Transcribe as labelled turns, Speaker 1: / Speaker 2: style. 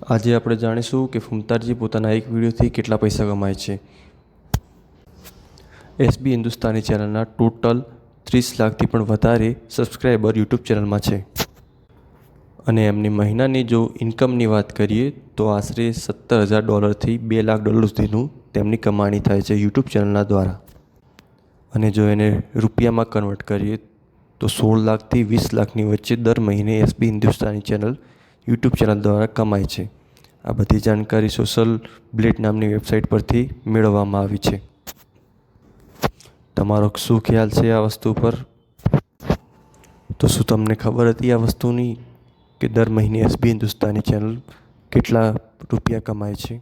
Speaker 1: આજે આપણે જાણીશું કે ફૂમતારજી પોતાના એક વિડીયોથી કેટલા પૈસા કમાય છે. એસબી હિન્દુસ્તાની ચેનલના ટોટલ 30 લાખથી પણ વધારે સબસ્ક્રાઈબર યુટ્યુબ ચેનલમાં છે. અને એમની મહિનાની જો ઇન્કમની વાત કરીએ તો આશરે $17,000થી $2 લાખ સુધીનું તેમની કમાણી થાય છે યુટ્યુબ ચેનલના દ્વારા. અને જો એને રૂપિયામાં કન્વર્ટ કરીએ તો 16 લાખથી 20 લાખની વચ્ચે દર મહિને SB Hindustani channel YouTube channel દ્વારા કમાય છે. આ બધી જાણકારી સોશિયલ બ્લેડ નામની વેબસાઇટ પરથી મેળવવામાં આવી છે. તમારો શું ખ્યાલ છે આ વસ્તુ પર? તો શું તમને ખબર હતી આ વસ્તુની કે દર મહિને એસબી હિન્દુસ્તાની ચેનલ કેટલા રૂપિયા કમાય છે?